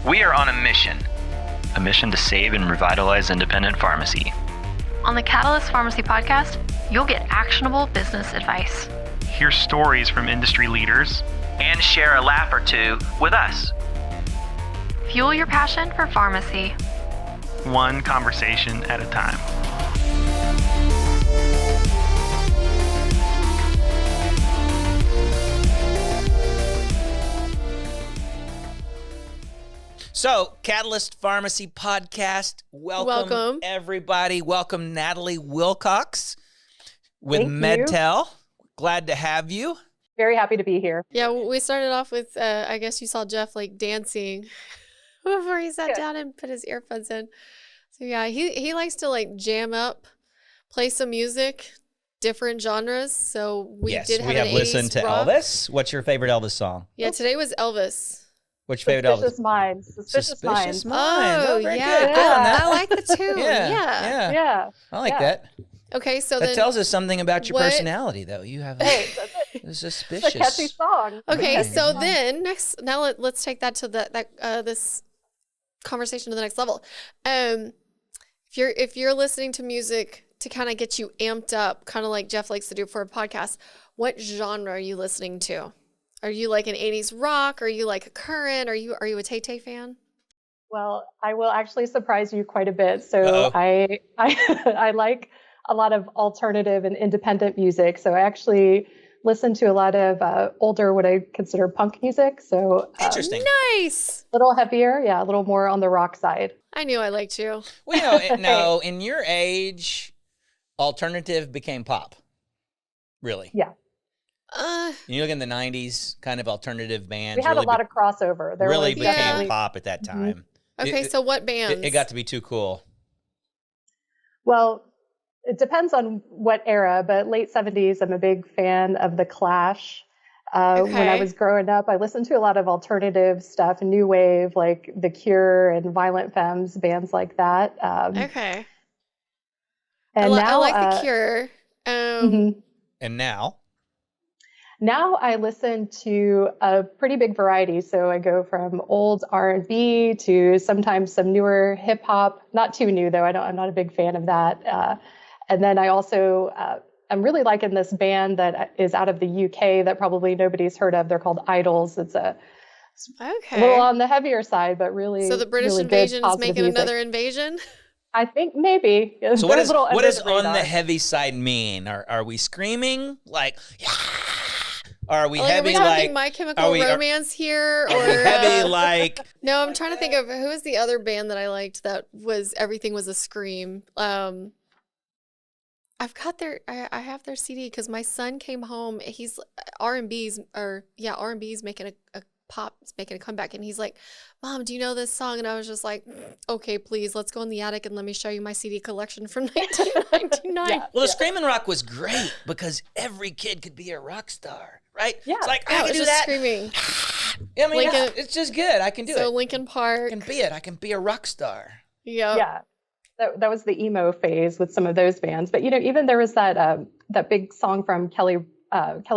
We are on a mission to save and revitalize independent pharmacy. On the Catalyst Pharmacy podcast, you'll get actionable business advice. Hear stories from industry leaders. And share a laugh or two with us. Fuel your passion for pharmacy. One conversation at a time. So, Catalyst Pharmacy Podcast, welcome everybody. Welcome Natalie Wilcox with Medtel. Glad to have you. Very happy to be here. Yeah, we started off with, I guess you saw Jeff like dancing before he sat down and put his earphones in. So yeah, he likes to like jam up, play some music, different genres. So we have rock. listened to Elvis. What's your favorite Elvis song? Yeah, today was Elvis. What's your favorite Suspicious Elvis? Minds. Suspicious Minds. Oh, very yeah. good. Good on that. I like the tune. Yeah. I like that. Okay, so that then tells us something about your what- personality, though. You have a suspicious. It's a catchy song. Okay, so then let's take that to this conversation to the next level. If you're listening to music to kind of get you amped up, kind of like Jeff likes to do for a podcast, what genre are you listening to? Are you like an 80s rock? Are you like a current? Are you a Tay-Tay fan? Well, I will actually surprise you quite a bit. So I like a lot of alternative and independent music. So I actually listen to a lot of older, what I consider punk music. So interesting. Nice. A little heavier, a little more on the rock side. I knew I liked you. Well, no, in your age, alternative became pop. Really? Yeah. You look in the 90s, kind of alternative bands. We had a lot of crossover. There really was became definitely pop at that time. Okay, so what bands? It got to be too cool. Well, it depends on what era, but late 70s, I'm a big fan of The Clash. When I was growing up, I listened to a lot of alternative stuff, new wave, like The Cure and Violent Femmes, bands like that. Okay. And I like The Cure. And now? Now I listen to a pretty big variety. So I go from old R&B to sometimes some newer hip hop. Not too new though. I'm not a big fan of that. And then I also I'm really liking this band that is out of the UK that probably nobody's heard of. They're called Idols. It's a little on the heavier side, but really. So the British really invasion good, is making music. another invasion? I think maybe. So what does on the heavy side mean? Are we screaming like, yeah? Are we heavy are we like My Chemical Romance here? Or heavy like? No, I'm trying to think of who was the other band that I liked that was everything was a scream. I've got I have their CD because my son came home. He's R&B's making a pop, it's making a comeback, and he's like, "Mom, do you know this song?" And I was just like, "Okay, please, let's go in the attic and let me show you my CD collection from 1999." Well, the screaming rock was great because every kid could be a rock star, right? Yeah. It's like I I can do that. Screaming. I mean, it's just good. I can do it. So Linkin Park. I can be a rock star. Yep. Yeah. That was the emo phase with some of those bands. But, even there was that big song from Kelly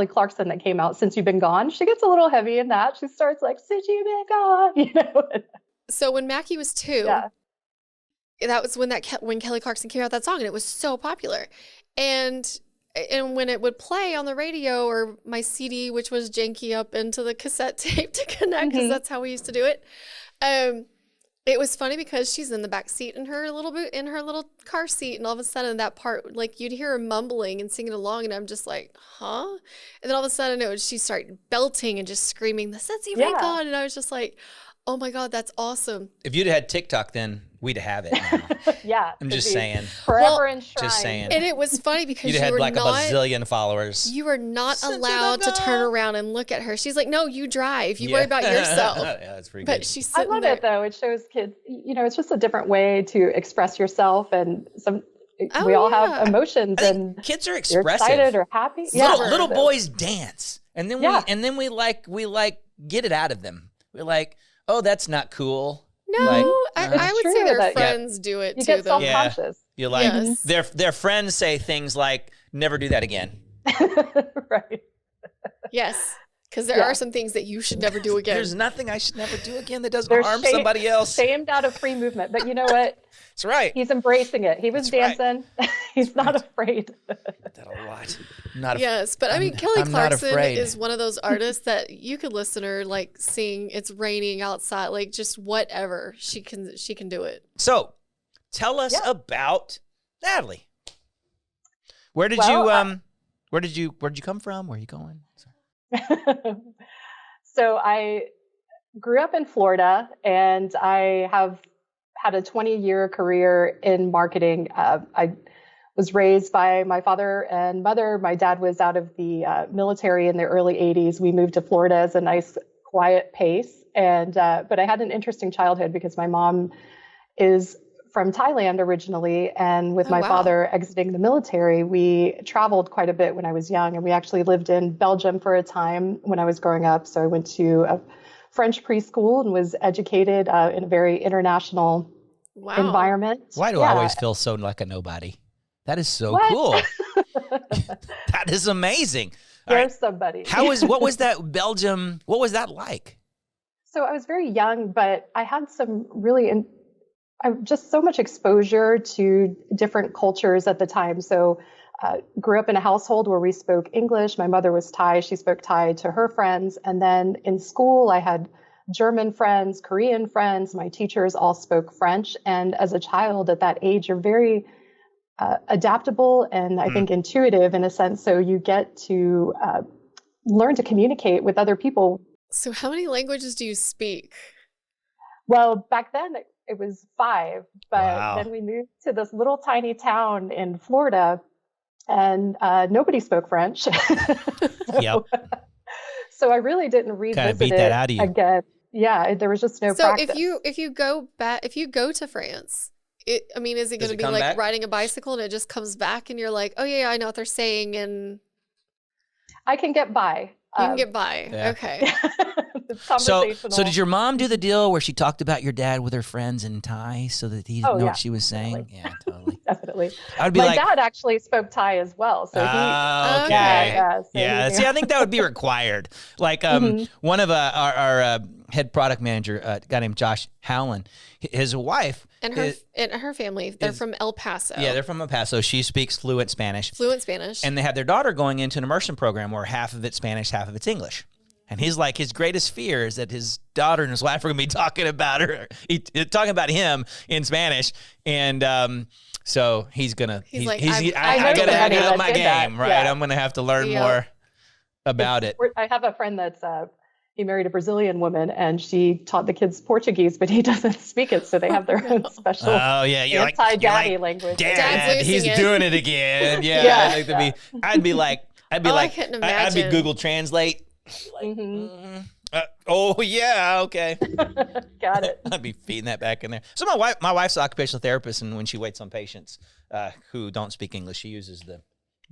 Clarkson that came out, Since You've Been Gone. She gets a little heavy in that. She starts like, since you've been gone, So when Mackie was 2, that was when Kelly Clarkson came out that song, and it was so popular. And when it would play on the radio or my CD, which was janky up into the cassette tape to connect, because that's how we used to do it. It was funny because she's in the back seat in her little car seat, and all of a sudden that part, like, you'd hear her mumbling and singing along, and I'm just like, huh? And then all of a sudden she started belting and just screaming, "Since you've been gone," and I was just like, oh my God, that's awesome. If you'd had TikTok, then we'd have it now. Yeah. I'm just saying. Forever enshrined. Just saying. And it was funny because you'd had like a bazillion followers. You were not allowed to turn around and look at her. She's like, "No, you drive. You worry about yourself." Yeah, that's pretty but good. she's I sitting love there. it though. It shows kids, it's just a different way to express yourself, and we all have emotions, and kids are you're expressive. excited or happy. Little boys dance, and then we get it out of them. We're like, oh, that's not cool. No, like, I would say their friends do it you too. get Though. self-conscious. You're like, Yes. their friends say things like, never do that again. Right. Yes. Because there are some things that you should never do again. There's nothing I should never do again that doesn't harm somebody else. Shamed out of free movement. But you know what? That's right. He's embracing it. He was dancing. Right. He's not afraid. That a lot. Yes, but I mean, Kelly Clarkson is one of those artists that you could listen to her like sing "It's Raining Outside," like just whatever. She can do it. So, tell us about Natalie. Where did you come from? Where are you going? So I grew up in Florida, and I have had a 20-year career in marketing. I was raised by my father and mother. My dad was out of the military in the early 80s. We moved to Florida as a nice, quiet pace. But I had an interesting childhood because my mom is from Thailand originally. And with my father exiting the military, we traveled quite a bit when I was young. And we actually lived in Belgium for a time when I was growing up. So I went to a French preschool and was educated in a very international environment. Why do I always feel so like a nobody? That is so cool. That is amazing. There's somebody. What was that Belgium? What was that like? So I was very young, but I had some really just so much exposure to different cultures at the time. So grew up in a household where we spoke English. My mother was Thai. She spoke Thai to her friends. And then in school, I had German friends, Korean friends. My teachers all spoke French. And as a child at that age, you're very adaptable and I think intuitive in a sense. So you get to learn to communicate with other people. So how many languages do you speak? Well, back then it was 5, but then we moved to this little tiny town in Florida. And nobody spoke French. So I really didn't revisit it again. Yeah, there was just no practice. So if you go to France, is it going to be like back? Riding a bicycle and it just comes back and you're like, oh yeah, I know what they're saying, and I can get by. You can get by. Yeah. Okay. So did your mom do the deal where she talked about your dad with her friends in Thai so that he didn't know what she was saying? Definitely. Yeah, totally. Definitely. My dad actually spoke Thai as well. So See, I think that would be required. Like one of our head product manager, a guy named Josh Howland, his wife. And her family, they're from El Paso. Yeah, they're from El Paso. She speaks fluent Spanish. And they have their daughter going into an immersion program where half of it's Spanish, half of it's English. And his greatest fear is that his daughter and his wife are going to be talking about him in Spanish. And so I got to have my game, right? Yeah. I'm going to have to learn more about it. I have a friend that's he married a Brazilian woman, and she taught the kids Portuguese, but he doesn't speak it, so they have their own special anti-daddy language. Dad, he's doing it again. Yeah, I'd be Google Translate. Oh yeah, okay. Got it. I'd be feeding that back in there. So my wife's an occupational therapist, and when she waits on patients who don't speak English, she uses the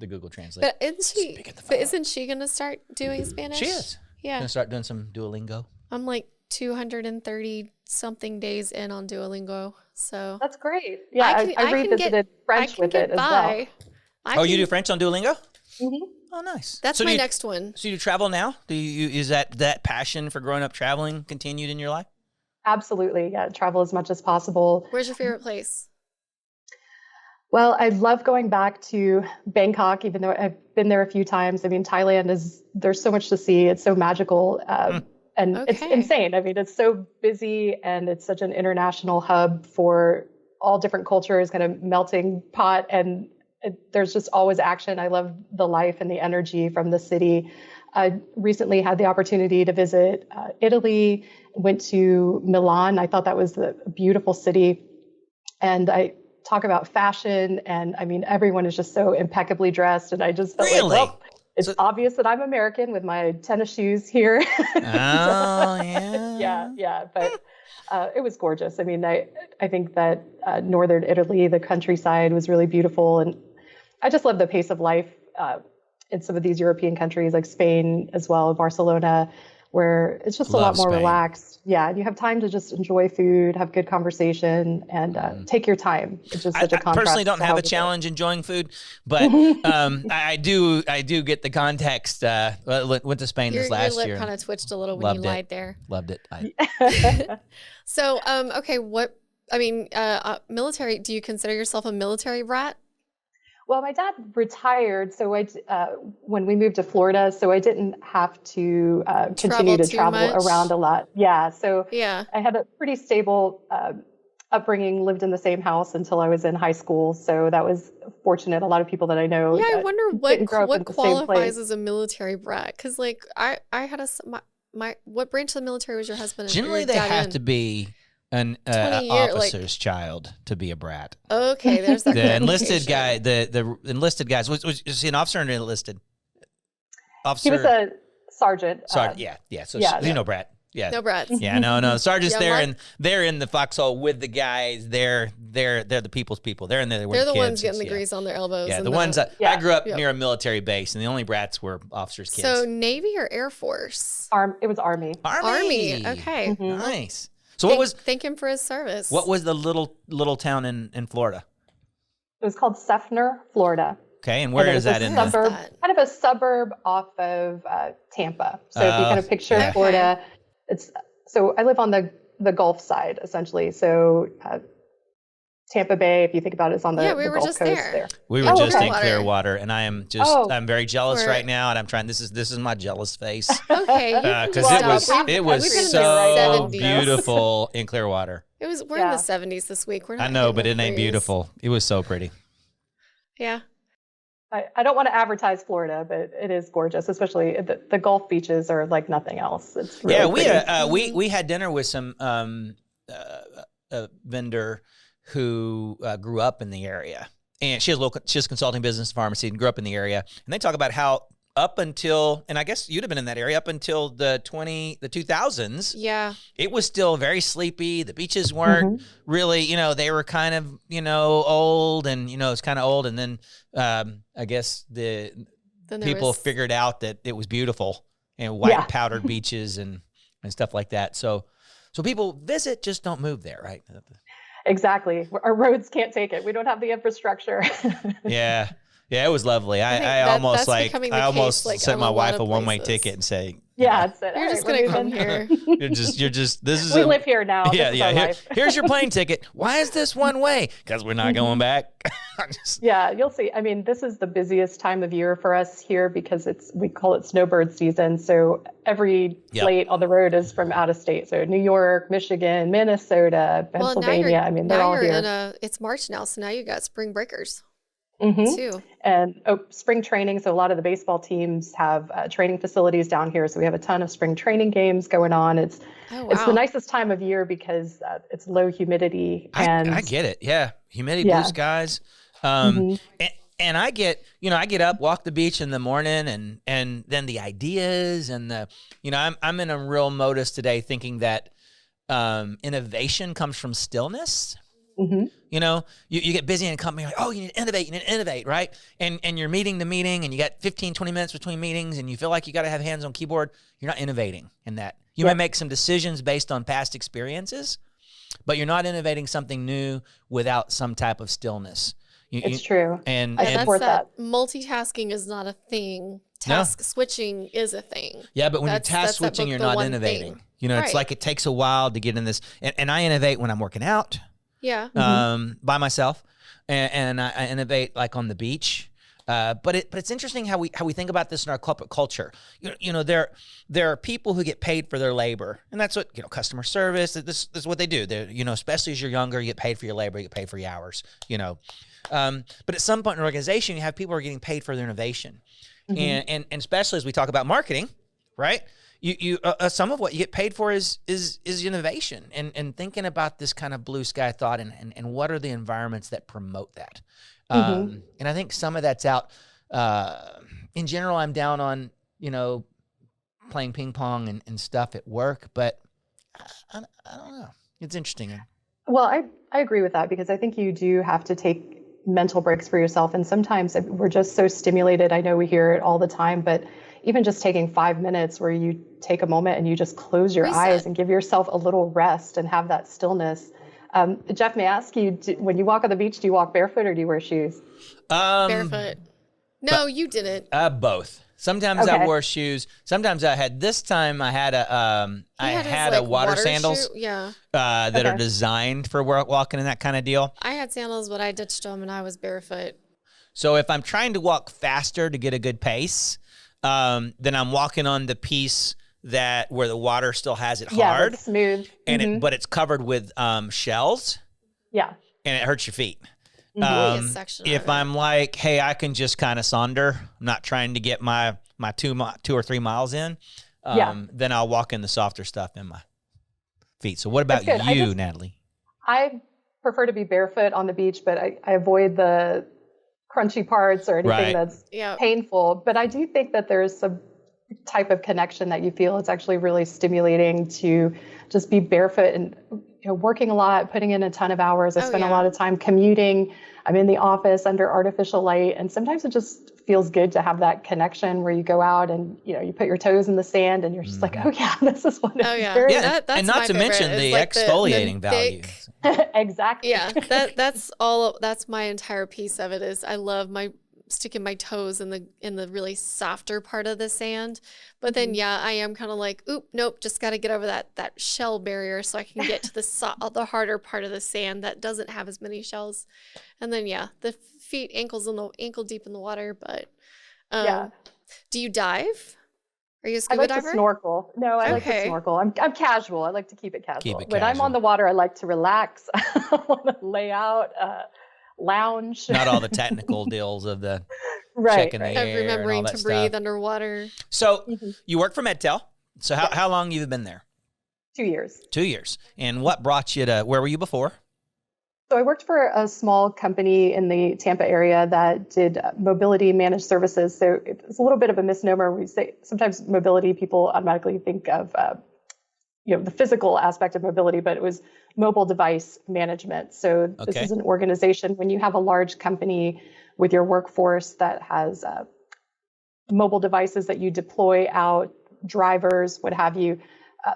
Google Translate. But isn't she going to start doing Spanish? She is. Yeah. Gonna start doing some Duolingo. I'm like 230 something days in on Duolingo, so that's great. Yeah, I revisited French with it as well. You do French on Duolingo? Mm-hmm. Oh, nice. That's my next one. So you travel now? Is that passion for growing up traveling continued in your life? Absolutely. Yeah, travel as much as possible. Where's your favorite place? Well, I love going back to Bangkok, even though I've been there a few times. I mean, Thailand there's so much to see. It's so magical and it's insane. I mean, it's so busy and it's such an international hub for all different cultures, kind of melting pot. And there's just always action. I love the life and the energy from the city. I recently had the opportunity to visit Italy, went to Milan. I thought that was a beautiful city. And I talk about fashion, and I mean, everyone is just so impeccably dressed, and I just felt like, well, it's obvious that I'm American with my tennis shoes here. Oh, yeah. Yeah. But it was gorgeous. I mean, I think that northern Italy, the countryside was really beautiful, and I just love the pace of life in some of these European countries like Spain as well, Barcelona. where it's just a lot more relaxed. Yeah, and you have time to just enjoy food, have good conversation, and take your time. It's just such a contrast. I personally don't have a challenge enjoying food, but I do get the context. Went to Spain this last year. Your lip kind of twitched a little when you lied there. Loved it. So, okay, military, do you consider yourself a military brat? Well, my dad retired, so when we moved to Florida, so I didn't have to continue to travel around a lot. Yeah, so I had a pretty stable upbringing, lived in the same house until I was in high school, so that was fortunate. A lot of people that I know. Yeah, I wonder what qualifies as a military brat, because like I had what branch of the military was your husband? Generally, they have to be an officer's child to be a brat. Okay, there's that. The enlisted guy, the enlisted guys. Was he an officer or an enlisted? Officer. He was a sergeant. Sergeant. Yeah. So you know, brat. Yeah. No brats. Yeah. No. Sergeant's there, and they're in the foxhole with the guys. They're the people's people. They're in there. They're the ones getting the grease on their elbows. Yeah. The ones that I grew up near a military base, and the only brats were officers' kids. So Navy or Air Force? It was Army. Army. Okay. Mm-hmm. Nice. So thank him for his service. What was the little town in Florida? It was called Seffner, Florida. Okay, and where is that in the suburb? Kind of a suburb off of Tampa. So if you kind of picture Florida, so I live on the Gulf side essentially. So Tampa Bay, if you think about it, is on the Gulf Coast there. We were just in Clearwater, and I'm very jealous right now, and I'm trying. This is my jealous face. Okay, because it was so beautiful in Clearwater. We're in the 70s this week. We're not. I know, but it ain't beautiful. It was so pretty. Yeah. I don't want to advertise Florida, but it is gorgeous, especially the Gulf beaches are like nothing else. It's really we had dinner with some vendor who grew up in the area, and she has a consulting business pharmacy and grew up in the area. And they talk about how up until, and I guess you'd have been in that area up until the 2000s. Yeah, it was still very sleepy. The beaches weren't really, they were kind of, old, and it's kind of old. And then I guess then people figured out that it was beautiful and white powdered beaches and stuff like that. So people visit, just don't move there, right? Exactly. Our roads can't take it. We don't have the infrastructure. Yeah, it was lovely. I almost sent my wife a one-way ticket and say, "Yeah, you're just gonna come here. You're just. This is. We live here now. Yeah. Here's your plane ticket. Why is this one way? Because we're not going back. Yeah, you'll see. I mean, this is the busiest time of year for us here because we call it snowbird season. So every plate on the road is from out of state. So New York, Michigan, Minnesota, Pennsylvania. They're all here. It's March now, so now you got spring breakers. Too. And spring training. So a lot of the baseball teams have training facilities down here. So we have a ton of spring training games going on. It's the nicest time of year because it's low humidity. And I get it. Yeah. Humidity, blue skies. And I get up, walk the beach in the morning and then the ideas and I'm in a real modus today thinking that innovation comes from stillness. You get busy in a company, like, oh, you need to innovate, right? And you're meeting to meeting and you got 15, 20 minutes between meetings and you feel like you got to have hands on keyboard. You're not innovating in that. You may make some decisions based on past experiences, but you're not innovating something new without some type of stillness. It's true. And I support that. Multitasking is not a thing. Task switching is a thing. Yeah, but when you're task switching, you're not innovating. It's like it takes a while to get in this. And I innovate when I'm working out. Yeah. By myself, and I innovate like on the beach. But it's interesting how we think about this in our corporate culture. There are people who get paid for their labor, and that's what customer service. This is what they do. Especially as you're younger, you get paid for your labor, you get paid for your hours. But at some point in an organization, you have people who are getting paid for their innovation, and especially as we talk about marketing, right? You some of what you get paid for is innovation and thinking about this kind of blue sky thought and what are the environments that promote that. And I think some of that's out. In general, I'm down on playing ping pong and stuff at work, but I don't know. It's interesting. Well, I agree with that because I think you do have to take mental breaks for yourself, and sometimes we're just so stimulated. I know we hear it all the time, but even just taking 5 minutes where you take a moment and you just close your Reset. eyes and give yourself a little rest and have that stillness. Jeff, may I ask you, when you walk on the beach, do you walk barefoot or do you wear shoes? Barefoot. No, you didn't. Both. Sometimes I wore shoes. Sometimes I had a water sandals shoe? Yeah. that are designed for walking and that kind of deal. I had sandals, but I ditched them and I was barefoot. So if I'm trying to walk faster to get a good pace, then I'm walking on the piece where the water still has it hard. It's smooth. And but it's covered with shells. Yeah. And it hurts your feet. If I'm like, hey, I can just kind of sonder, I'm not trying to get my 2 or 3 miles in, then I'll walk in the softer stuff in my feet. So what about you, Natalie? I prefer to be barefoot on the beach, but I avoid the crunchy parts or anything that's painful. But I do think that there's some type of connection that you feel. It's actually really stimulating to just be barefoot and working a lot, putting in a ton of hours. I spend a lot of time commuting. I'm in the office under artificial light. And sometimes it just feels good to have that connection where you go out and, you put your toes in the sand and you're just like, oh yeah, this is what it's very. That's and not to mention the exfoliating value. Exactly. Yeah. That's my entire piece of it is I love sticking my toes in the really softer part of the sand. But then, I am kind of like, oop, nope, just got to get over that shell barrier so I can get to the harder part of the sand that doesn't have as many shells. And then, the feet, ankle deep in the water. But do you dive? Are you a scuba diver? I like to snorkel. No, I like to snorkel. I'm casual. I like to keep it casual. When I'm on the water, I like to relax. I want to lay out, lounge. Not all the technical deals of the checking the air of remembering and all that to breathe stuff. Underwater. So you work for Medtel. So how long have you been there? 2 years. 2 years. And what brought you to, where were you before? So I worked for a small company in the Tampa area that did mobility managed services. So it's a little bit of a misnomer. We say sometimes mobility, people automatically think of the physical aspect of mobility, but it was mobile device management. So this is an organization when you have a large company with your workforce that has mobile devices that you deploy out, drivers, what have you.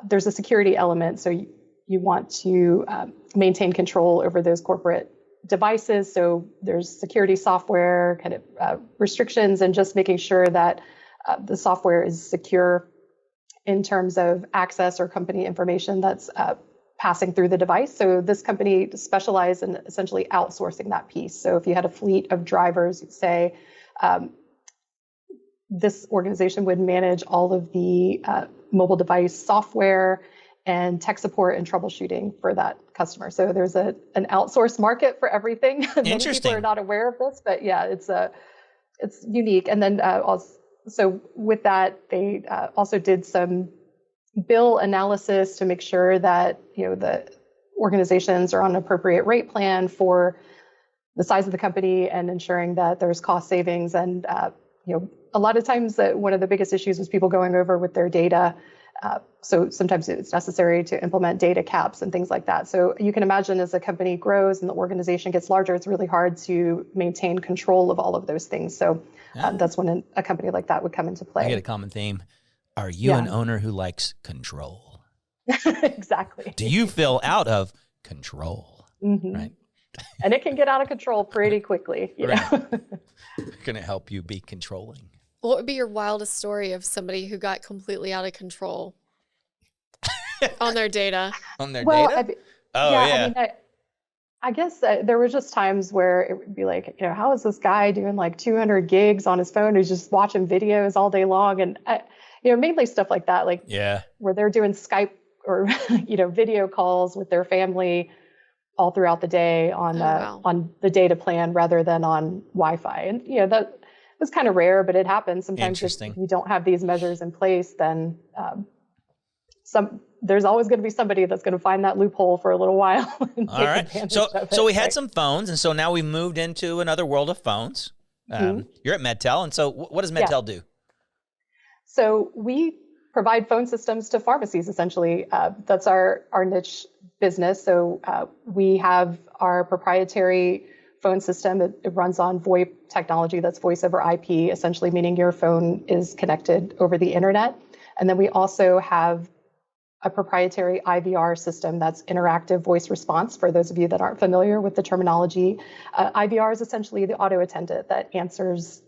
There's a security element. So you want to maintain control over those corporate devices. So there's security software, kind of restrictions, and just making sure that the software is secure in terms of access or company information that's passing through the device. So this company specialized in essentially outsourcing that piece. So if you had a fleet of drivers, say, this organization would manage all of the mobile device software and tech support and troubleshooting for that customer. So there's an outsourced market for everything. Many people are not aware of this, but it's unique. And then so with that, they also did some bill analysis to make sure that the organizations are on an appropriate rate plan for the size of the company and ensuring that there's cost savings. And a lot of times one of the biggest issues was people going over with their data. So sometimes it's necessary to implement data caps and things like that. So you can imagine as a company grows and the organization gets larger, it's really hard to maintain control of all of those things. So that's when a company like that would come into play. I get a common theme. Are you an owner who likes control? Exactly. Do you feel out of control? Right. And it can get out of control pretty quickly. You know? Going to help you be controlling. What would be your wildest story of somebody who got completely out of control on their data? On their data? I mean, I guess there were just times where it would be like, how is this guy doing like 200 gigs on his phone? He's just watching videos all day long. And, mainly stuff like that, like where they're doing Skype or, video calls with their family all throughout the day on the data plan rather than on Wi-Fi. And, that was kind of rare, but it happens. Sometimes if you don't have these measures in place, then there's always going to be somebody that's going to find that loophole for a little while. And all right. So we had some phones, and so now we moved into another world of phones. You're at Medtel, and so what does Medtel do? So we provide phone systems to pharmacies, essentially. That's our niche business. So we have our proprietary phone system. It runs on VoIP technology, that's voice over IP, essentially meaning your phone is connected over the internet. And then we also have a proprietary IVR system that's interactive voice response. For those of you that aren't familiar with the terminology, IVR is essentially the auto attendant that answers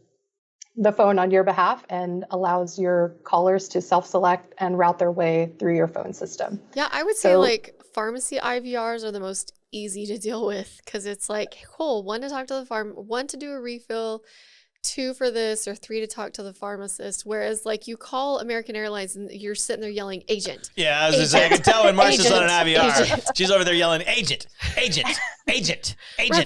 the phone on your behalf and allows your callers to self-select and route their way through your phone system. Yeah, I would say like pharmacy IVRs are the most easy to deal with because it's like, cool, 1 to talk to the farm, 1 to do a refill, 2 for this, or 3 to talk to the pharmacist. Whereas like you call American Airlines and you're sitting there yelling, agent. Yeah, I was just saying, I can tell when Marsha's on an IVR. She's over there yelling, agent, agent, agent, agent.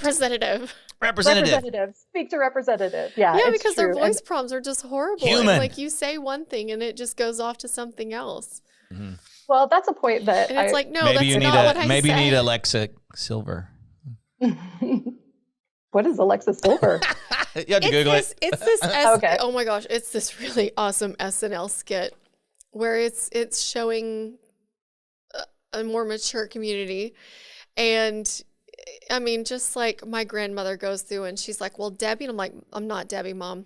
Representative. Speak to representative. Yeah, because true. their voice prompts are just horrible. Human. And, like you say one thing and it just goes off to something else. Mm-hmm. Well, that's a point that and it's like, no, maybe that's not what I said. Maybe you need Alexa Silver. What is Alexa Silver? You have to Google it. It's this. Okay. Oh my gosh, it's this really awesome SNL skit where it's showing a more mature community, and I mean, just like my grandmother goes through and she's like, well, Debbie, and I'm like, I'm not Debbie, Mom.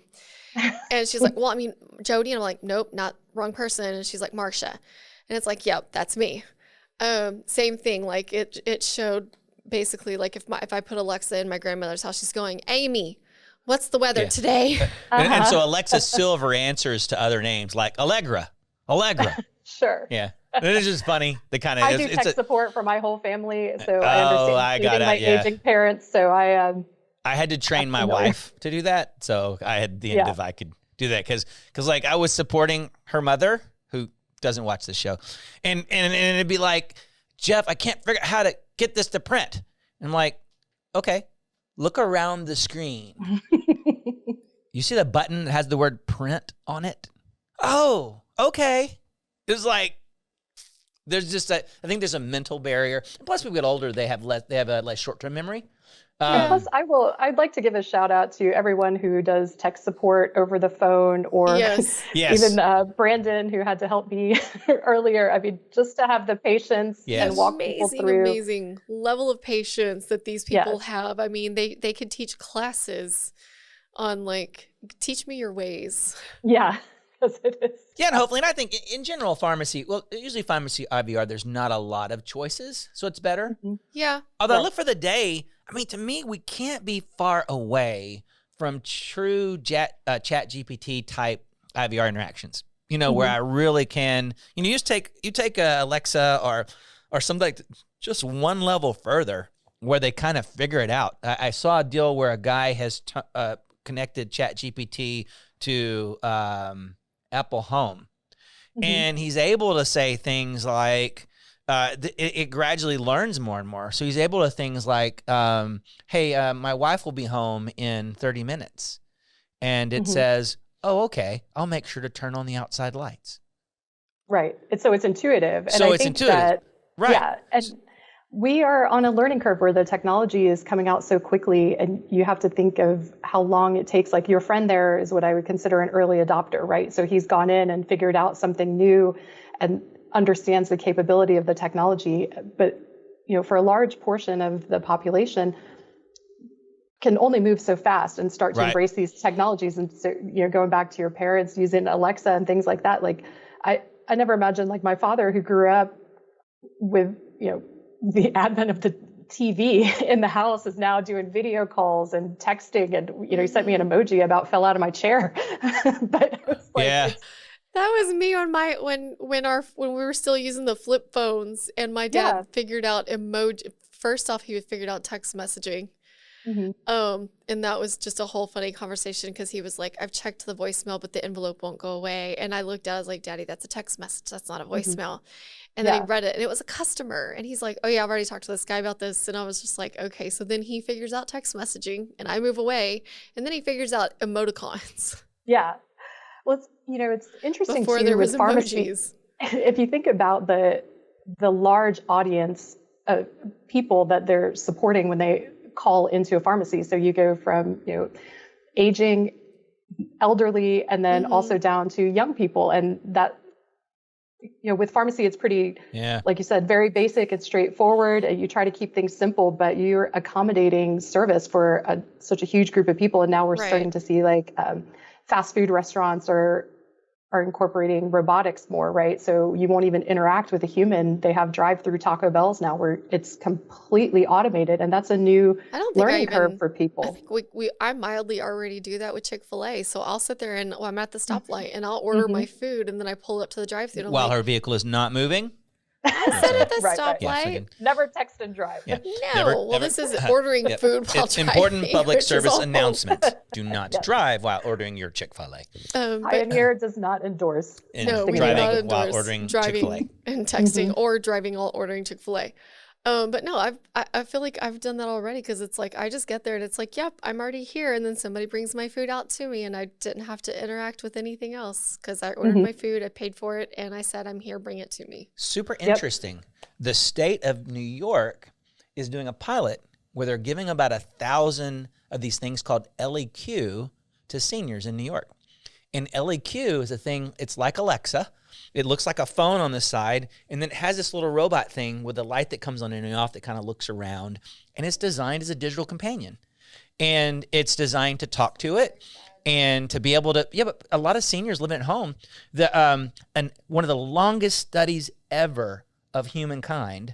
And she's like, well, I mean, Jody, and I'm like, nope, not wrong person. And she's like, Marsha, and it's like, yep, that's me. Same thing. Like it showed basically like if I put Alexa in my grandmother's house, she's going, Amy, what's the weather today? And so Alexa Silver answers to other names like Allegra. Sure. Yeah. It is just funny. The kind of I do tech support for my whole family, so I understand my aging parents. So I had to train my wife to do that. So I had the end of I could do that because like I was supporting her mother who doesn't watch the show, and it'd be like, Jeff, I can't figure out how to get this to print. And I'm like, okay, look around the screen. You see the button that has the word print on it? Oh, okay. It was like, there's just I think there's a mental barrier. Plus, we get older, they have a less short-term memory. Plus, I'd like to give a shout out to everyone who does tech support over the phone, or even Brandon, who had to help me earlier. I mean, just to have the patience and walk people through. Amazing level of patience that these people have. I mean, they could teach classes on like, teach me your ways. Yeah. It is. Yeah, and hopefully, and I think in general, pharmacy, well, usually pharmacy IVR, there's not a lot of choices, so it's better. Mm-hmm. Yeah. Although I look for the day, I mean, to me, we can't be far away from true chat GPT type IVR interactions, where I really can, you just take Alexa or something like just one level further where they kind of figure it out. I saw a deal where a guy has connected chat GPT to Apple Home. And he's able to say things like, it gradually learns more and more. So he's able to things like, hey, my wife will be home in 30 minutes. And it says, oh, okay, I'll make sure to turn on the outside lights. Right. So it's intuitive. And so I it's think intuitive. That, right. Yeah. And we are on a learning curve where the technology is coming out so quickly, and you have to think of how long it takes. Like your friend there is what I would consider an early adopter, right? So he's gone in and figured out something new and understands the capability of the technology. But, for a large portion of the population can only move so fast and start to embrace these technologies. And so, going back to your parents using Alexa and things like that, like I never imagined, like my father who grew up with, the advent of the TV in the house is now doing video calls and texting, and he sent me an emoji about fell out of my chair. But it was like, that was me on my when we were still using the flip phones, and my dad figured out emoji. First off, he figured out text messaging. And that was just a whole funny conversation because he was like, I've checked the voicemail, but the envelope won't go away. And I looked at it, I was like, Daddy, that's a text message. That's not a voicemail. And then he read it, and it was a customer. And he's like, oh yeah, I've already talked to this guy about this. And I was just like, okay. So then he figures out text messaging, and I move away. And then he figures out emoticons. Yeah. Well, it's interesting before too, there was with pharmacy. Emojis. If you think about the large audience of people that they're supporting when they call into a pharmacy. So you go from, aging, elderly, and then also down to young people. And that with pharmacy, it's pretty, like you said, very basic and straightforward. You try to keep things simple, but you're accommodating service for such a huge group of people. And now we're starting to see like fast food restaurants are incorporating robotics more, right? So you won't even interact with a human. They have drive-through Taco Bells now where it's completely automated, and that's a new learning curve for people. I think I mildly already do that with Chick-fil-A. So I'll sit there and I'm at the stoplight and I'll order my food, and then I pull up to the drive-through. While her vehicle is not moving. I sit at the stoplight. Yeah, never text and drive. Yeah. No, this is ordering food while it's driving. Important public service announcement. Do not drive while ordering your Chick-fil-A. Pioneer does not endorse. No, we do not endorse while ordering driving and texting or driving while ordering Chick-fil-A. But no, I feel like I've done that already, because it's like I just get there and it's like, yep, I'm already here, and then somebody brings my food out to me, and I didn't have to interact with anything else because I ordered my food, I paid for it, and I said, I'm here, bring it to me. Super interesting. The state of New York is doing a pilot where they're giving about 1,000 of these things called LEQ to seniors in New York. And LEQ is a thing, it's like Alexa. It looks like a phone on the side, and then it has this little robot thing with a light that comes on and off that kind of looks around, and it's designed as a digital companion. And it's designed to talk to it and to be able to, but a lot of seniors living at home, and one of the longest studies ever of humankind,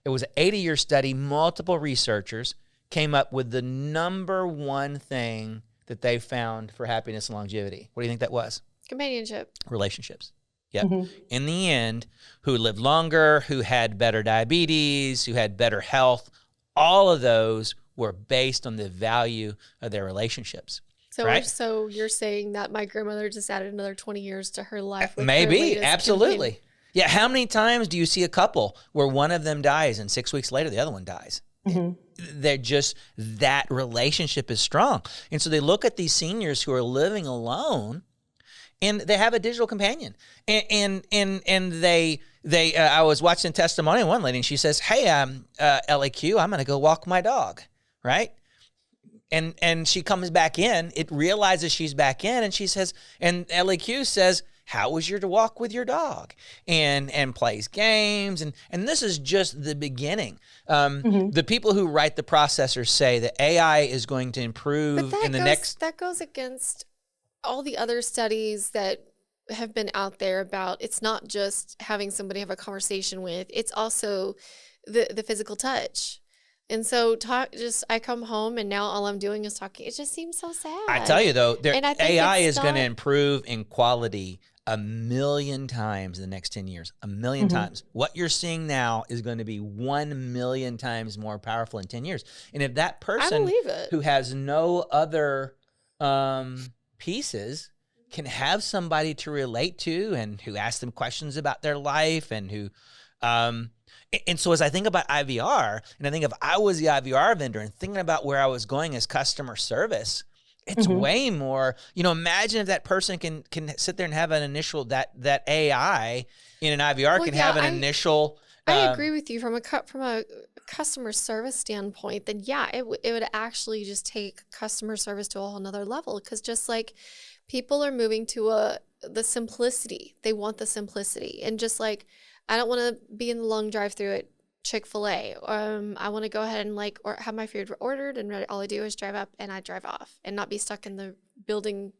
it was an 80-year study, multiple researchers came up with the number one thing that they found for happiness and longevity. What do you think that was? Companionship. Relationships. Yep. In the end, who lived longer, who had better diabetes, who had better health, all of those were based on the value of their relationships. So, so you're saying that my grandmother just added another 20 years to her life? With Maybe, absolutely. Campaign. Yeah, how many times do you see a couple where one of them dies and 6 weeks later the other one dies? They're just, that relationship is strong. And so they look at these seniors who are living alone, and they have a digital companion. And they I was watching testimony of one lady, and she says, hey, LAQ, I'm going to go walk my dog, right? And she comes back in, it realizes she's back in, and she says, and LAQ says, how was your walk with your dog? And plays games. And this is just the beginning. The people who write the processors say that AI is going to improve in the next... That goes against all the other studies that have been out there about, it's not just having somebody have a conversation with, it's also the physical touch. And so I come home and now all I'm doing is talking. It just seems so sad. I tell you though, AI is going to improve in quality 1,000,000 times in the next 10 years, 1,000,000 times. What you're seeing now is going to be 1,000,000 times more powerful in 10 years. And if that person who has no other pieces can have somebody to relate to and who asks them questions about their life and who, and so as I think about IVR, and I think if I was the IVR vendor and thinking about where I was going as customer service, it's way more, imagine if that person can sit there and have an initial, that AI in an IVR can have an initial. I agree with you from a customer service standpoint, then it would actually just take customer service to a whole nother level. Because just like people are moving to the simplicity, they want the simplicity. And just like, I don't want to be in the long drive-through at Chick-fil-A. I want to go ahead and or have my food ordered, and all I do is drive up and I drive off and not be stuck in the building,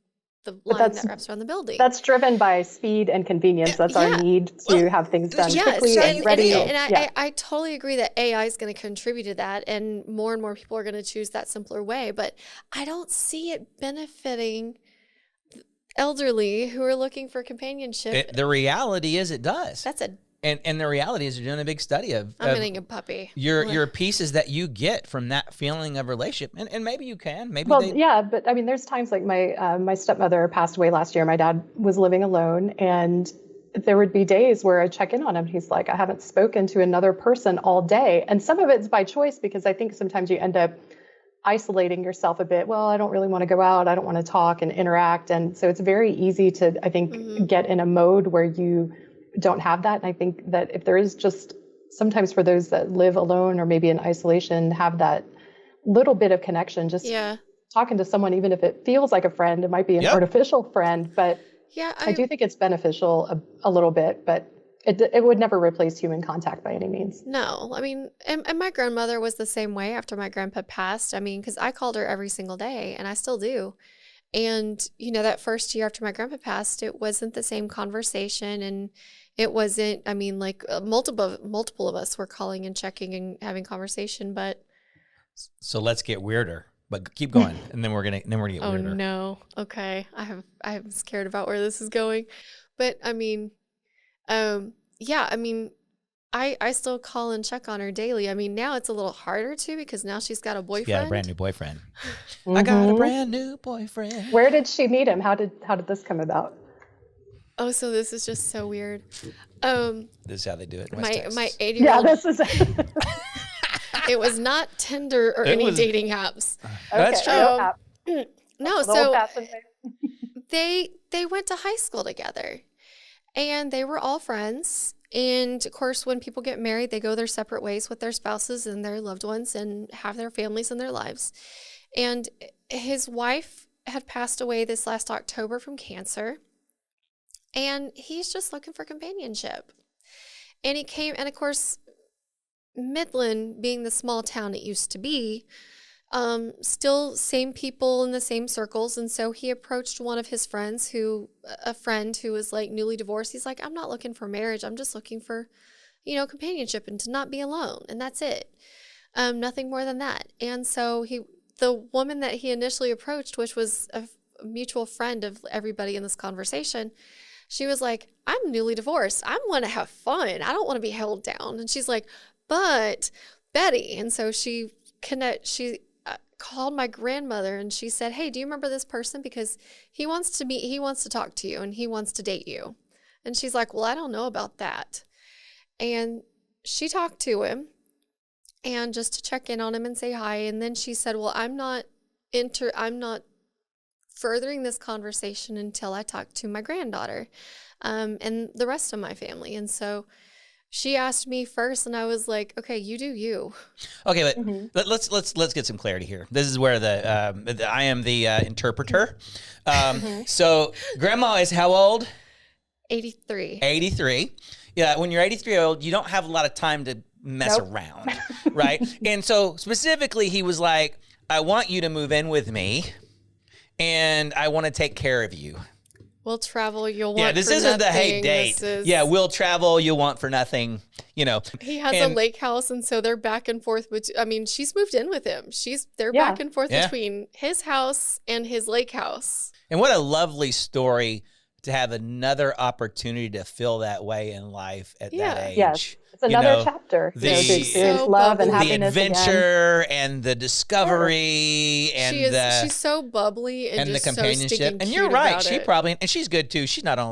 the line that wraps around the building. That's driven by speed and convenience. That's our need to have things done quickly and ready. I totally agree that AI is going to contribute to that, and more people are going to choose that simpler way. But I don't see it benefiting elderly who are looking for companionship. The reality is it does. And the reality is you're doing a big study of getting a puppy. Your pieces that you get from that feeling of relationship. And maybe you can. But I mean, there's times like my stepmother passed away last year. My dad was living alone, and there would be days where I check in on him. He's like, I haven't spoken to another person all day. And some of it's by choice, because I think sometimes you end up isolating yourself a bit. Well, I don't really want to go out. I don't want to talk and interact. And so it's very easy to, I think, get in a mode where you don't have that. And I think that if there is just sometimes for those that live alone or maybe in isolation, have that little bit of connection, just talking to someone, even if it feels like a friend, it might be an artificial friend, but I do think it's beneficial a little bit, but it would never replace human contact by any means. No, I mean, and my grandmother was the same way after my grandpa passed. I mean, because I called her every single day, and I still do. And, you know, that first year after my grandpa passed, it wasn't the same conversation. And it wasn't, I mean, like multiple of us were calling and checking and having conversation, but. So let's get weirder, but keep going. And then we're going to get weirder. Oh no. Okay. I'm scared about where this is going, but I mean, yeah, I mean, I still call and check on her daily. I mean, now it's a little harder too, because now she's got a boyfriend. Yeah, a brand new boyfriend. I got a brand new boyfriend. Where did she meet him? How did this come about? Oh, so this is just so weird. This is how they do it in West Texas. My 80-year-old. Yeah, this is it. It was not Tinder or any dating apps. That's true. No, so they went to high school together, and they were all friends. And of course, when people get married, they go their separate ways with their spouses and their loved ones and have their families and their lives. And his wife had passed away this last October from cancer, and he's just looking for companionship. And he came, and of course, Midland being the small town it used to be, still same people in the same circles. And so he approached one of his friends a friend who was like newly divorced. He's like, I'm not looking for marriage. I'm just looking for, you know, companionship and to not be alone. And that's it. Nothing more than that. And so the woman that he initially approached, which was a mutual friend of everybody in this conversation, she was like, I'm newly divorced. I want to have fun. I don't want to be held down. And she's like, but Betty. And so she called my grandmother, and she said, hey, do you remember this person? Because he wants to talk to you, and he wants to date you. And she's like, well, I don't know about that. And she talked to him, and just to check in on him and say hi. And then she said, well, I'm not furthering this conversation until I talk to my granddaughter, and the rest of my family. And so she asked me first, and I was like, okay, you do you. Okay, but let's get some clarity here. This is where I am the interpreter. So grandma is how old? 83. 83. Yeah, when you're 83 years old, you don't have a lot of time to mess around, right? And so specifically, he was like, I want you to move in with me, and I want to take care of you. We'll travel, you'll want for nothing. Yeah, this isn't the hey date. Yeah, we'll travel, you'll want for nothing, you know. He has a lake house, and so they're back and forth. I mean, she's moved in with him. They're back and forth between his house and his lake house. And what a lovely story to have another opportunity to feel that way in life at that age. Yes. It's another chapter. To experience love and happiness. The adventure and the discovery and she's so bubbly and just the companionship. So and you're right. She probably, and she's good too. She's not on a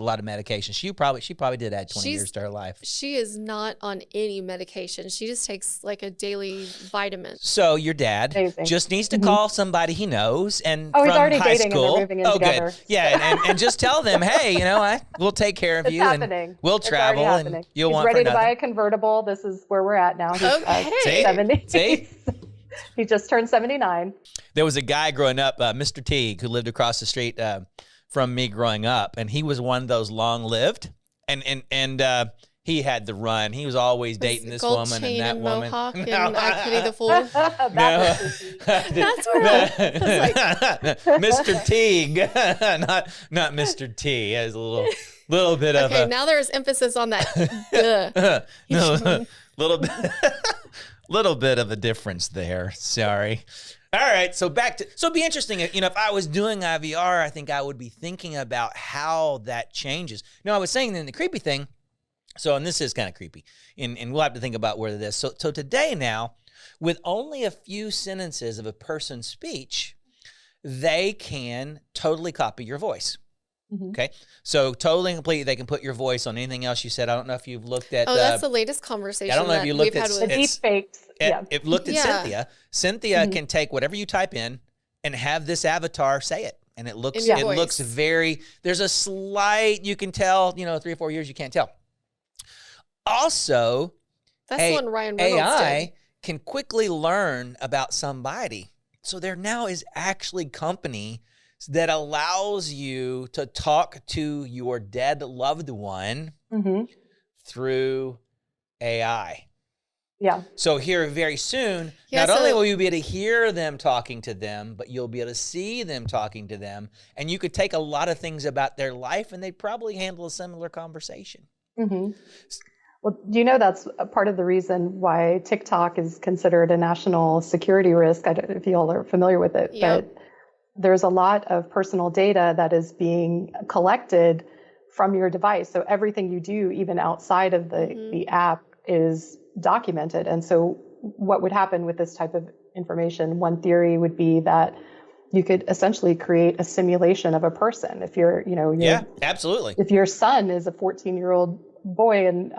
lot of medication. She probably did add 20 years to her life. She is not on any medication. She just takes like a daily vitamin. So your dad just needs to call somebody he knows and he's from already high dating school. And they're moving in together. Good. Yeah, and just tell them, hey, you know, we'll take care of it's you happening. And we'll travel and you'll want ready for to buy a convertible. This is where we're at now. He's 70. See? He just turned 79. There was a guy growing up, Mr. Teague, who lived across the street from me growing up, and he was one of those long-lived, and he had the run. He was always dating this woman and that woman. Mohawk and Kitty the Fool. That's where I was like, Mr. Teague, not Mr. T. It was a little bit of okay, now there's emphasis on that. little bit of a difference there. Sorry. All right, so it'd be interesting, you know, if I was doing IVR, I think I would be thinking about how that changes. No, I was saying then the creepy thing, and this is kind of creepy, and we'll have to think about where this. So today now, with only a few sentences of a person's speech, they can totally copy your voice. Mm-hmm. Okay, so totally and completely, they can put your voice on anything else you said. I don't know if you've looked at. Oh, that's the latest conversation. I don't know if you looked at the deep fakes. If looked at Cynthia. Cynthia can take whatever you type in and have this avatar say it, and it looks very. There's a slight, you can tell. 3 or 4 years you can't tell. Also, that's the one Ryan Reynolds AI did. Can quickly learn about somebody. So there now is actually company that allows you to talk to your dead loved one through AI. Yeah. So here very soon, Yeah, not only will you be able to hear them talking to them, but you'll be able to see them talking to them. And you could take a lot of things about their life and they'd probably handle a similar conversation. Mm-hmm. Well, do you know that's a part of the reason why TikTok is considered a national security risk? I don't know if you all are familiar with it, but there's a lot of personal data that is being collected from your device. So everything you do, even outside of the app, is documented. And so what would happen with this type of information? One theory would be that you could essentially create a simulation of a person. If you're, yeah, absolutely. If your son is a 14-year-old boy and,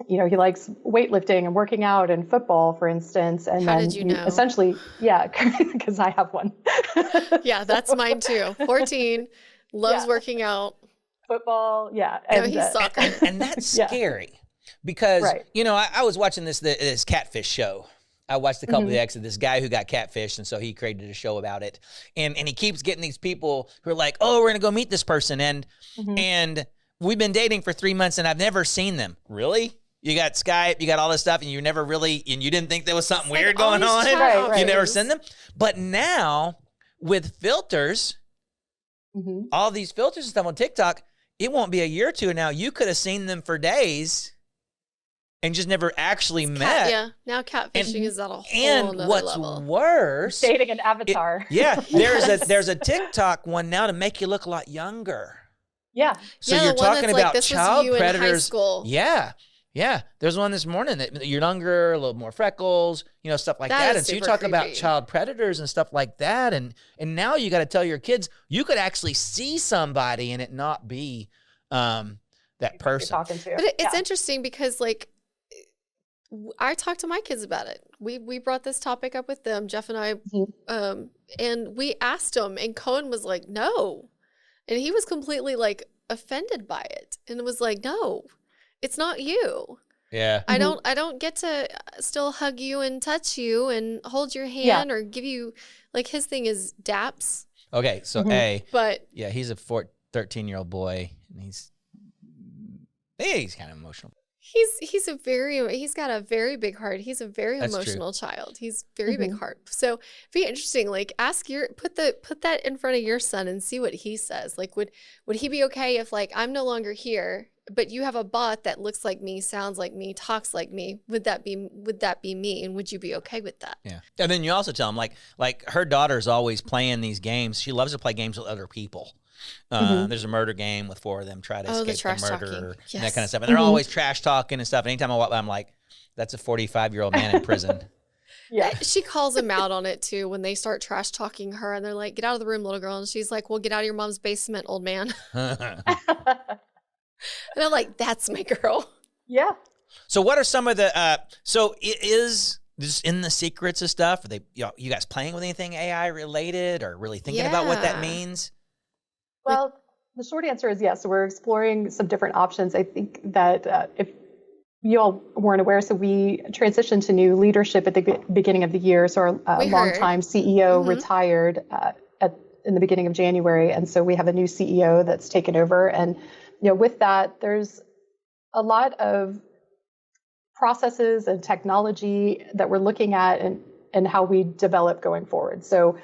he likes weightlifting and working out and football, for instance. And How then did you know? Essentially, yeah, because I have one. Yeah, that's mine too. 14, loves working out. Football, yeah. No, he's soccer. And that's scary because, I was watching this catfish show. I watched a couple of the of this guy who got catfished, and so he created a show about it. And he keeps getting these people who are like, oh, we're going to go meet this person. And we've been dating for 3 months, and I've never seen them. Really? You got Skype, you got all this stuff, and you never really, and you didn't think there was something weird going on? Right. You never seen them? But now, with filters, all these filters and stuff on TikTok, it won't be a year or two now. You could have seen them for days and just never actually met. Now catfishing is at a whole and nother what's level. worse, dating an avatar. there's a TikTok one now to make you look a lot younger. Yeah. So Yeah, you're the one talking that's about this was child you in high predators. school. Yeah. There's one this morning that you're younger, a little more freckles, stuff like that. Is And so you super talk about creepy. child predators and stuff like that. And now you got to tell your kids you could actually see somebody and it not be that person. Talking to. But it's interesting because I talked to my kids about it. We brought this topic up with them, Jeff and I, and we asked him, and Cohen was like, no. And he was completely offended by it. And it was like, no, it's not you. Yeah. I don't get to still hug you and touch you and hold your hand or give you, his thing is daps. Okay. So But he's a 13-year-old boy and he's kind of emotional. He's got a very big heart. He's a very That's emotional child. He's very big heart. So be interesting. Put that in front of your son and see what he says. Would he be okay if I'm no longer here, but you have a bot that looks like me, sounds like me, talks like me? Would that be me? And would you be okay with that? Yeah. And then you also tell him like her daughter's always playing these games. She loves to play games with other people. There's a murder game with 4 of them try to escape the murder and that kind of stuff. And they're always trash talking and stuff. And anytime I watch, I'm like, that's a 45-year-old man in prison. Yeah. She calls him out on it too when they start trash talking her and they're like, get out of the room, little girl. And she's like, well, get out of your mom's basement, old man. And I'm like, that's my girl. Yeah. So what are some of the, so it is just in the secrets of stuff? Are they, you guys playing with anything AI related or really thinking about what that means? Well, the short answer is yes. So we're exploring some different options. I think that if you all weren't aware, so we transitioned to new leadership at the beginning of the year. So our longtime CEO retired in the beginning of January. And so we have a new CEO that's taken over. And with that, there's a lot of processes and technology that we're looking at and how we develop going forward. So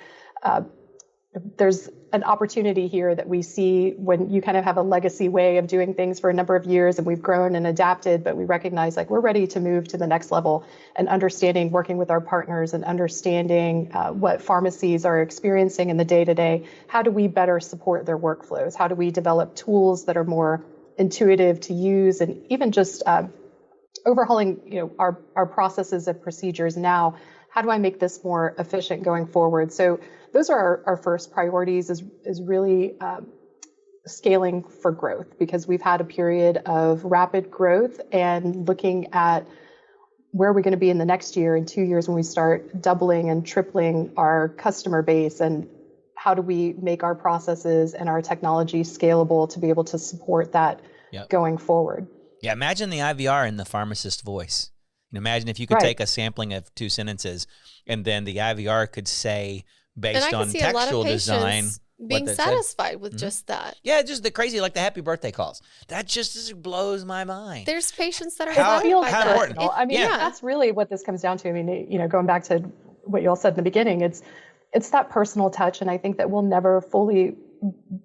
there's an opportunity here that we see when you kind of have a legacy way of doing things for a number of years and we've grown and adapted, but we recognize we're ready to move to the next level and understanding, working with our partners and understanding what pharmacies are experiencing in the day-to-day. How do we better support their workflows? How do we develop tools that are more intuitive to use and even just overhauling our processes and procedures now? How do I make this more efficient going forward? So those are our first priorities is really scaling for growth, because we've had a period of rapid growth and looking at where are we going to be in the next year and 2 years when we start doubling and tripling our customer base, and how do we make our processes and our technology scalable to be able to support that going forward. Yeah, imagine the IVR in the pharmacist voice. Imagine if you could take a sampling of 2 sentences and then the IVR could say, based on textual design, being satisfied with just that. Yeah, just the crazy, like the happy birthday calls. That just blows my mind. There's patients that are How important. I mean, that's really what this comes down to. I mean, going back to what you all said in the beginning, it's that personal touch, and I think that we'll never fully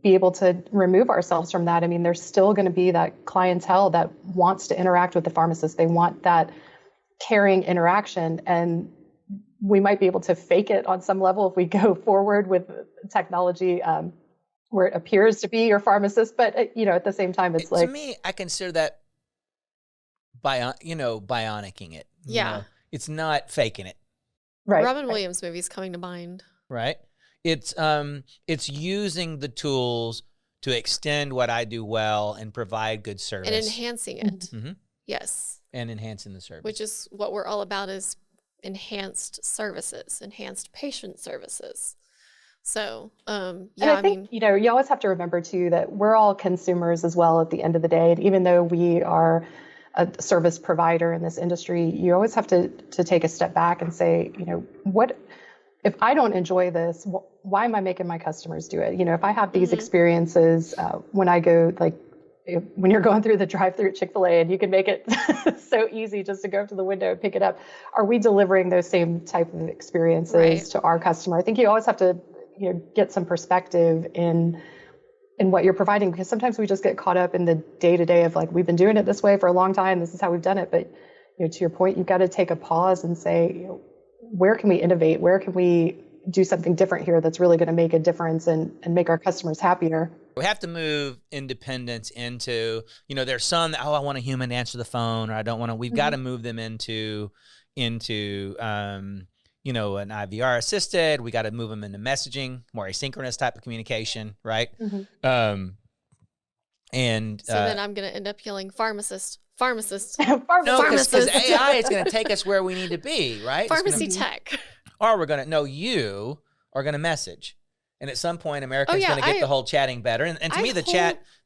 be able to remove ourselves from that. I mean, there's still going to be that clientele that wants to interact with the pharmacist. They want that caring interaction, and we might be able to fake it on some level if we go forward with technology where it appears to be your pharmacist. But, at the same time, it's to me, I consider that bionicking it. Yeah. It's not faking it. Right. Robin Williams movie's coming to mind. Right. It's using the tools to extend what I do well and provide good service. And enhancing it. Mm-hmm. Yes. And enhancing the service. Which is what we're all about, is enhanced services, enhanced patient services. So, I think, you always have to remember too that we're all consumers as well at the end of the day. And even though we are a service provider in this industry, you always have to take a step back and say, what if I don't enjoy this? Why am I making my customers do it? If I have these experiences when I go, like when you're going through the drive-through at Chick-fil-A and you can make it so easy just to go up to the window and pick it up, are we delivering those same type of experiences to our customer? I think you always have to get some perspective in what you're providing, because sometimes we just get caught up in the day-to-day of like, we've been doing it this way for a long time, this is how we've done it. But to your point, you've got to take a pause and say, where can we innovate? Where can we do something different here that's really going to make a difference and make our customers happier? We have to move independence into, there's some that, I want a human to answer the phone, or I don't want to, we've got to move them into an IVR assisted. We got to move them into messaging, more asynchronous type of communication, right? So then I'm going to end up yelling pharmacist. No, because AI is going to take us where we need to be, right? Pharmacy tech. Or you are going to message. And at some point, America's going to get the whole chatting better. And to me, the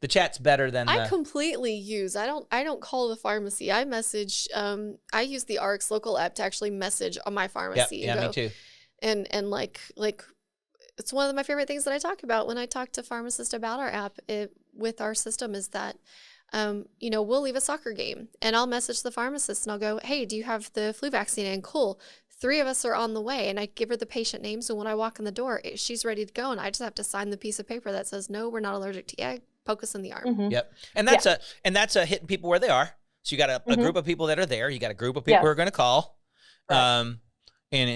chat's better than I completely use. I don't call the pharmacy. I message. I use the RX local app to actually message on my pharmacy. Yeah, me too. And like it's one of my favorite things that I talk about when I talk to pharmacists about our app with our system is that, we'll leave a soccer game and I'll message the pharmacist and I'll go, hey, do you have the flu vaccine? And cool. 3 of us are on the way, and I give her the patient names. And when I walk in the door, she's ready to go. And I just have to sign the piece of paper that says, no, we're not allergic to egg. Poke us in the arm. Yep. And that's a hitting people where they are. So you got a group of people that are there. You got a group of people who are going to call, and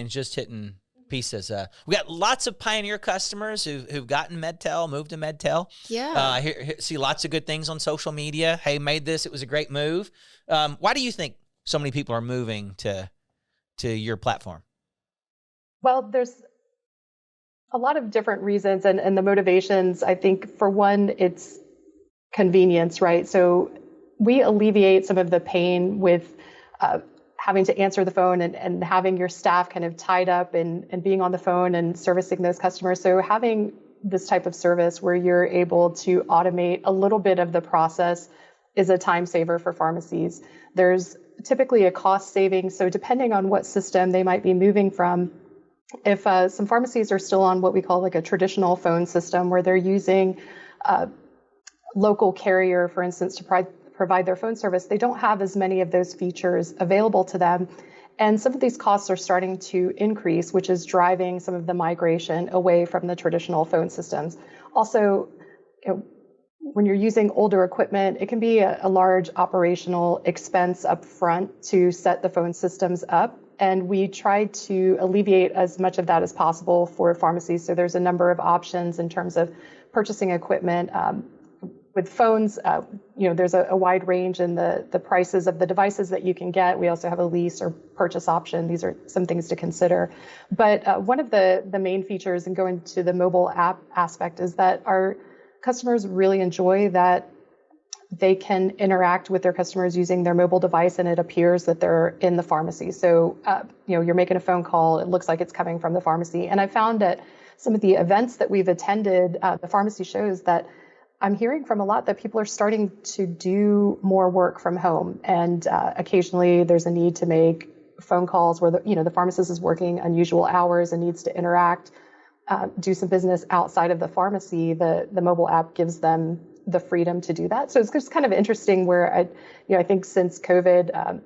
just hitting pieces. We got lots of Pioneer customers who've gotten Medtel, moved to Medtel. Yeah. I see lots of good things on social media. Hey, made this. It was a great move. Why do you think so many people are moving to your platform? Well, there's a lot of different reasons and the motivations. I think for one, it's convenience, right? So we alleviate some of the pain with having to answer the phone and having your staff kind of tied up and being on the phone and servicing those customers. So having this type of service where you're able to automate a little bit of the process is a time saver for pharmacies. There's typically a cost saving. So depending on what system they might be moving from, if some pharmacies are still on what we call like a traditional phone system where they're using a local carrier, for instance, to provide their phone service, they don't have as many of those features available to them. And some of these costs are starting to increase, which is driving some of the migration away from the traditional phone systems. Also, when you're using older equipment, it can be a large operational expense up front to set the phone systems up. And we try to alleviate as much of that as possible for pharmacies. So there's a number of options in terms of purchasing equipment. With phones, there's a wide range in the prices of the devices that you can get. We also have a lease or purchase option. These are some things to consider. But one of the main features in going to the mobile app aspect is that our customers really enjoy that they can interact with their customers using their mobile device and it appears that they're in the pharmacy. So, you're making a phone call, it looks like it's coming from the pharmacy. And I found at some of the events that we've attended, the pharmacy shows, that I'm hearing from a lot that people are starting to do more work from home. And occasionally there's a need to make phone calls where the pharmacist is working unusual hours and needs to interact. do some business outside of the pharmacy, the mobile app gives them the freedom to do that. So it's just kind of interesting where I think since COVID,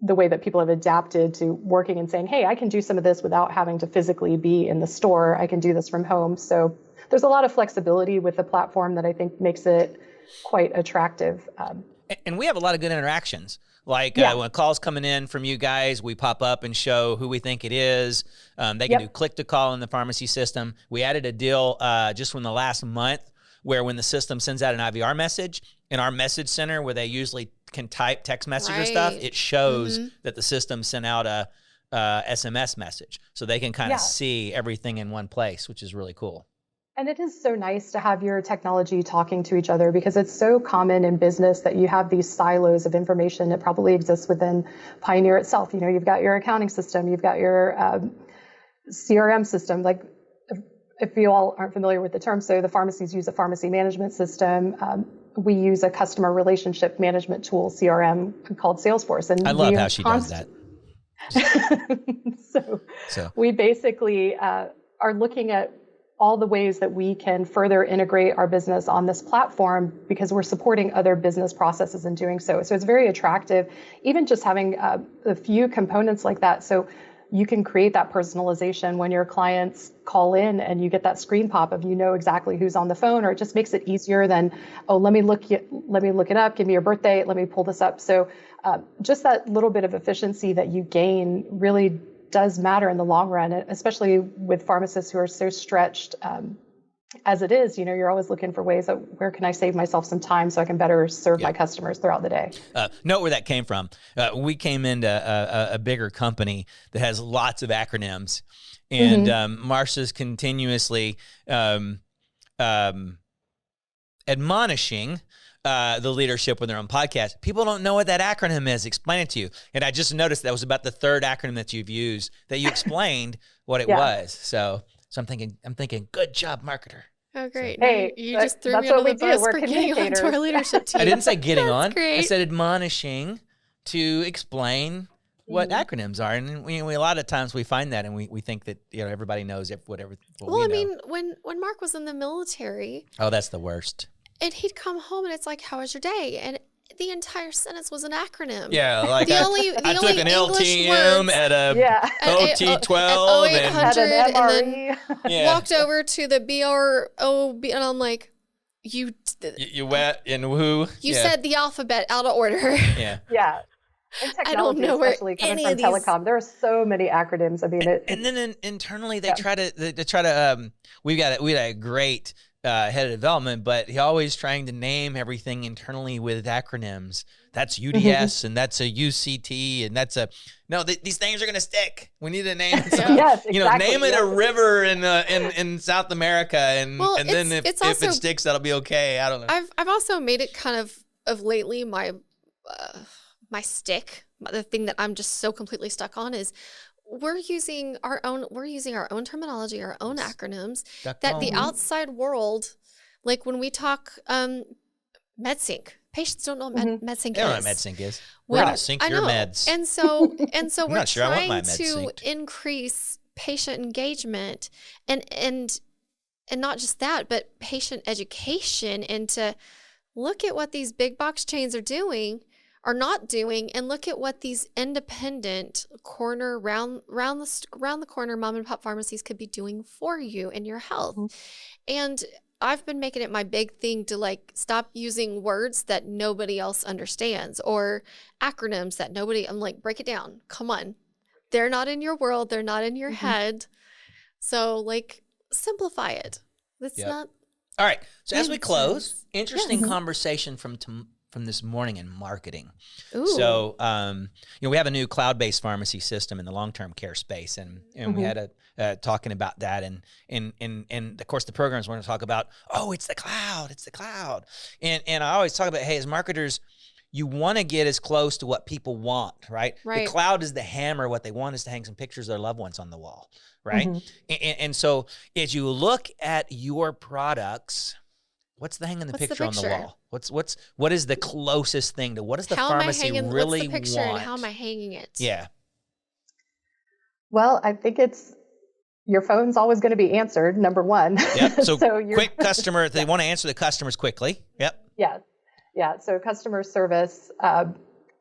the way that people have adapted to working and saying, hey, I can do some of this without having to physically be in the store. I can do this from home. So there's a lot of flexibility with the platform that I think makes it quite attractive. And we have a lot of good interactions. Like when calls coming in from you guys, we pop up and show who we think it is. They can do click to call in the pharmacy system. We added a deal just from the last month where when the system sends out an IVR message in our message center where they usually can type text message or stuff, it shows that the system sent out a SMS message. So they can kind of see everything in one place, which is really cool. And it is so nice to have your technology talking to each other because it's so common in business that you have these silos of information that probably exists within Pioneer itself. You know, you've got your accounting system, you've got your CRM system. Like if you all aren't familiar with the term, so the pharmacies use a pharmacy management system. We use a customer relationship management tool, CRM, called Salesforce. And I love how she does that. So we basically are looking at all the ways that we can further integrate our business on this platform because we're supporting other business processes in doing so. So it's very attractive, even just having a few components like that. So you can create that personalization when your clients call in and you get that screen pop of, you know, exactly who's on the phone, or it just makes it easier than, oh, let me look it up, give me your birthday, let me pull this up. So just that little bit of efficiency that you gain really does matter in the long run, especially with pharmacists who are so stretched as it is. You know, you're always looking for ways of where can I save myself some time so I can better serve my customers throughout the day. Note where that came from. We came into a bigger company that has lots of acronyms, and Marsha's continuously admonishing the leadership with their own podcast. People don't know what that acronym is. Explain it to you. And I just noticed that was about the third acronym that you've used, that you explained what it was. So I'm thinking, good job, marketer. Oh, great. Hey, you just threw me under the bus for getting onto our leadership team. I didn't say getting on. Great. I said admonishing to explain what acronyms are. And we a lot of times we find that and we think that, you know, everybody knows whatever. Well, I mean, when Mark was in the military. Oh, that's the worst. And he'd come home and it's like, how was your day? And the entire sentence was an acronym. Yeah, like I took an English LTM words, at a OT12 and then walked over to the BROB, and I'm like, you wet and who? You said the alphabet out of order. Yeah. Yeah. And technology, I don't know where especially coming any from of these... telecom, there are so many acronyms. I mean, and then internally they try to. We had a great head of development, but he always trying to name everything internally with acronyms. That's UDS and that's a UCT and that's these things are going to stick. We need to name it. Yes, exactly. You know, name it a river in South America and then if it sticks, that'll be okay. I don't know. I've also made it kind of lately my stick. The thing that I'm just so completely stuck on is we're using our own terminology, our own acronyms that the outside world, like when we talk MedSync, patients don't know what MedSync is. They don't know what MedSync is. We're going to sync your meds. And so we're sure trying to increase patient engagement and not just that, but patient education, and to look at what these big box chains are not doing, and look at what these independent corner round the corner mom and pop pharmacies could be doing for you and your health. And I've been making it my big thing to like stop using words that nobody else understands or acronyms that I'm like, break it down. Come on. They're not in your world. They're not in your head. So like simplify it. It's not. All right. So as we close, interesting conversation from this morning in marketing. Ooh. So, we have a new cloud-based pharmacy system in the long-term care space, and we had talking about that, and of course the programs want to talk about, it's the cloud, and I always talk about, hey, as marketers, you want to get as close to what people want, right? The cloud is the hammer. What they want is to hang some pictures of their loved ones on the wall, right? And so as you look at your products, what's the hanging the picture on the wall? What is the closest thing to what does the pharmacy really what's the picture want? and how am I hanging it? Yeah. Well, I think it's your phone's always going to be answered, number one. Yep. So quick customer, they want to answer the customers quickly. Yep. Yeah. Yeah. So customer service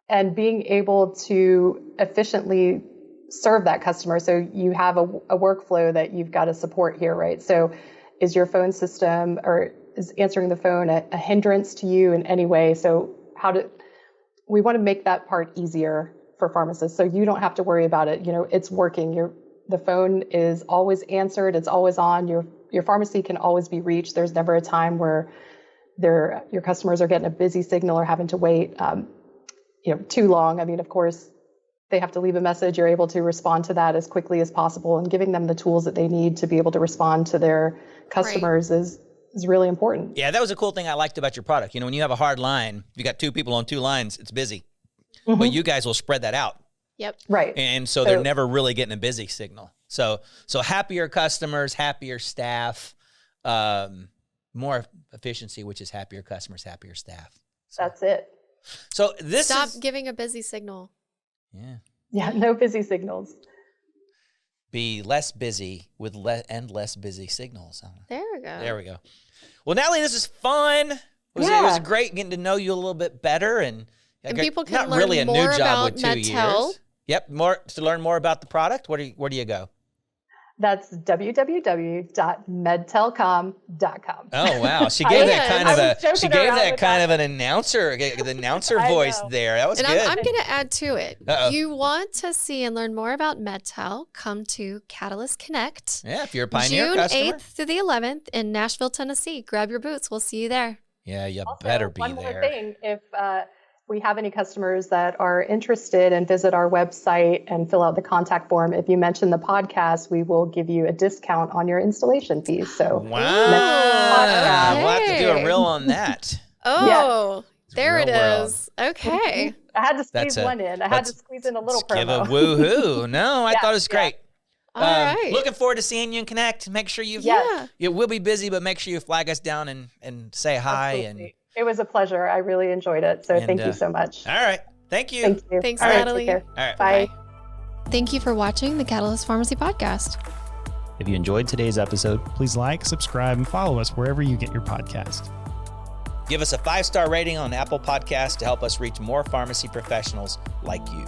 and being able to efficiently serve that customer. So you have a workflow that you've got to support here, right? So is your phone system or is answering the phone a hindrance to you in any way? So we want to make that part easier for pharmacists. So you don't have to worry about it. It's working. The phone is always answered. It's always on. Your pharmacy can always be reached. There's never a time where your customers are getting a busy signal or having to wait, too long. I mean, of course, they have to leave a message. You're able to respond to that as quickly as possible, and giving them the tools that they need to be able to respond to their customers is really important. Yeah, that was a cool thing I liked about your product. When you have a hard line, if you got two people on two lines, it's busy. Mm-hmm. But you guys will spread that out. Yep. Right. And so they're never really getting a busy signal. So happier customers, happier staff, more efficiency, which is happier customers, happier staff. That's it. So Stop giving a busy signal. Yeah. Yeah, no busy signals. Be less busy with less busy signals. There we go. There we go. Well, Natalie, this is fun. It was great getting to know you a little bit better, and people can not learn really a more new job about with 2 Medtel. years. Yep, to learn more about the product. Where do you go? That's www.medtelcom.com. Oh wow, she gave that kind of an announcer voice there. That was good. I'm going to add to it. Uh-oh. You want to see and learn more about Medtel? Come to Catalyst Connect. Yeah, if you're a Pioneer June customer. 8th through the 11th in Nashville, Tennessee. Grab your boots. We'll see you there. Yeah, you also, better be one there. One more thing, if we have any customers that are interested and visit our website and fill out the contact form, if you mention the podcast, we will give you a discount on your installation fees. So wow, we'll have to do a reel on that. Oh, there it world. is. Okay. I had to squeeze one in. I had to squeeze in a little promo. Give a woohoo. No, I thought it was great. All right. Looking forward to seeing you and Connect. Make sure we'll be busy, but make sure you flag us down and say hi. Absolutely. And it was a pleasure. I really enjoyed it. So thank you so much. All right. Thank you. Thank you. Thanks, all right, Natalie. All right. Bye. Thank you for watching the Catalyst Pharmacy Podcast. If you enjoyed today's episode, Please like, subscribe, and follow us wherever you get your podcast. Give us a 5-star rating on Apple Podcasts to help us reach more pharmacy professionals like you.